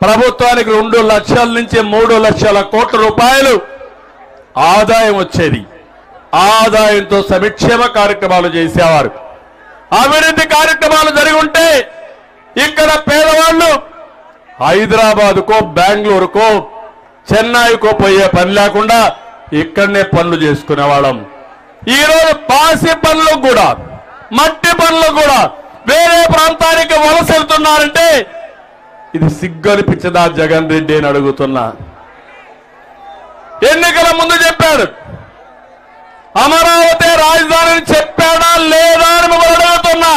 ప్రభుత్వానికి 2 లక్షల నుంచి 3 లక్షల కోట్ల రూపాయలు ఆదాయం వచ్చేది. ఆదాయంతో సంక్షేమ కార్యక్రమాలు చేసేవారు. అభివృద్ధి కార్యక్రమాలు జరిగి ఉంటే ఇక్కడ పేదవాళ్ళు హైదరాబాద్కో బెంగళూరుకో చెన్నైకో పోయే పని లేకుండా ఇక్కడనే పనులు చేసుకునేవాళ్ళం. ఈరోజు పాసి పనులు కూడా మట్టి పనులు కూడా వేరే ప్రాంతానికి వలస వెళ్తున్నారంటే ఇది సిగ్గనిపించదా జగన్ రెడ్డి అని అడుగుతున్నా. ఎన్నికల ముందు చెప్పాడు అమరావతి రాజధాని చెప్పాడా లేదా అని మిమ్మల్ని అడుగుతున్నా.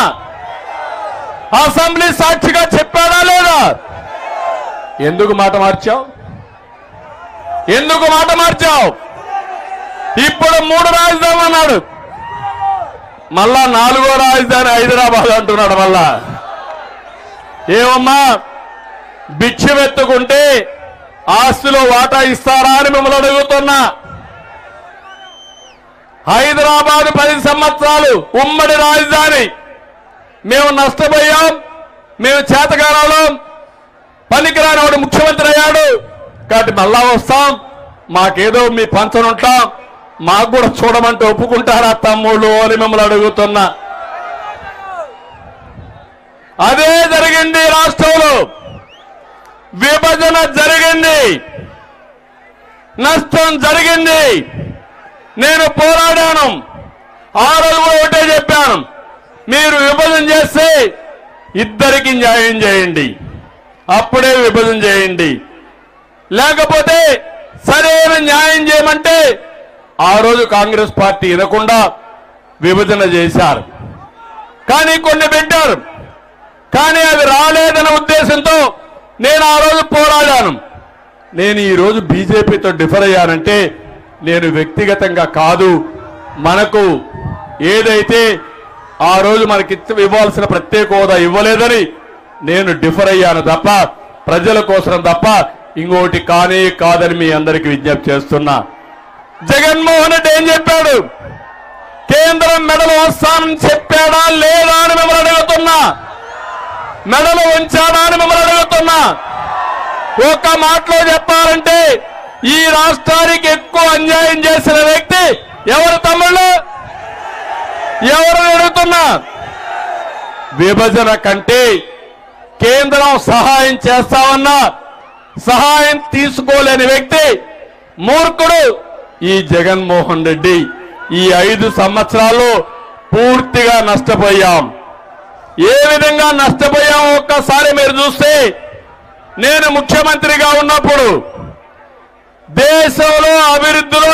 అసెంబ్లీ సాక్షిగా చెప్పాడా లేదా? ఎందుకు మాట మార్చావు? ఎందుకు మాట మార్చావు? ఇప్పుడు 3 రాజధానులు అన్నాడు, మళ్ళా 4వ రాజధాని హైదరాబాద్ అంటున్నాడు. మళ్ళా ఏమమ్మా భిక్షమెత్తుకుంటే ఆస్తిలో వాటా ఇస్తారా అని మిమ్మల్ని అడుగుతున్నా. హైదరాబాద్ 10 సంవత్సరాలు ఉమ్మడి రాజధాని మేము నష్టపోయాం, మేము చేతగానాలం, పనికిరాని వాడు ముఖ్యమంత్రి అయ్యాడు కాబట్టి మళ్ళా వస్తాం, మాకేదో మీ పంచనుంటాం, మాకు కూడా చూడమంటే ఒప్పుకుంటారా తమ్ముళ్ళు అని మిమ్మల్ని అడుగుతున్నా. అదే జరిగింది రాష్ట్రంలో. విభజన జరిగింది, నష్టం జరిగింది. నేను పోరాడాను. ఆ రోజు కూడా ఒకటే చెప్పాను, మీరు విభజన చేస్తే ఇద్దరికి న్యాయం చేయండి, అప్పుడే విభజన చేయండి, లేకపోతే సరైన న్యాయం చేయమంటే ఆ రోజు కాంగ్రెస్ పార్టీ వినకుండా విభజన చేశారు. కానీ కొన్ని పెట్టారు, కానీ అవి రాలేదన్న ఉద్దేశంతో నేను ఆ రోజు పోరాడాను. నేను ఈరోజు బీజేపీతో డిఫర్ అయ్యానంటే నేను వ్యక్తిగతంగా కాదు, మనకు ఏదైతే ఆ రోజు మనకి ఇవ్వాల్సిన ప్రత్యేక హోదా ఇవ్వలేదని నేను డిఫర్ అయ్యాను తప్ప ప్రజల కోసం తప్ప ఇంకోటి కానీ కాదని మీ అందరికీ విజ్ఞప్తి చేస్తున్నా. జగన్మోహన్ రెడ్డి ఏం చెప్పాడు? కేంద్రం మెడలు వస్తానని చెప్పాడా లేదా అని మిమ్మల్ని అడుగుతున్నా. మెడలు ఉంచాడా అని మిమ్మల్ని అడుగుతున్నా. ఒక్క మాటలో చెప్పాలంటే ఈ రాష్ట్రానికి ఎక్కువ అన్యాయం చేసిన వ్యక్తి ఎవరు తమ్ముళ్ళు? ఎవరు అడుగుతున్నా? విభజన కంటే కేంద్రం సహాయం చేస్తామన్నా సహాయం తీసుకోలేని వ్యక్తి మూర్ఖుడు ఈ జగన్మోహన్ రెడ్డి. ఈ 5 సంవత్సరాల్లో పూర్తిగా నష్టపోయాం. ఏ విధంగా నష్టపోయాం ఒక్కసారి మీరు చూస్తే, నేను ముఖ్యమంత్రిగా ఉన్నప్పుడు దేశంలో అభివృద్ధిలో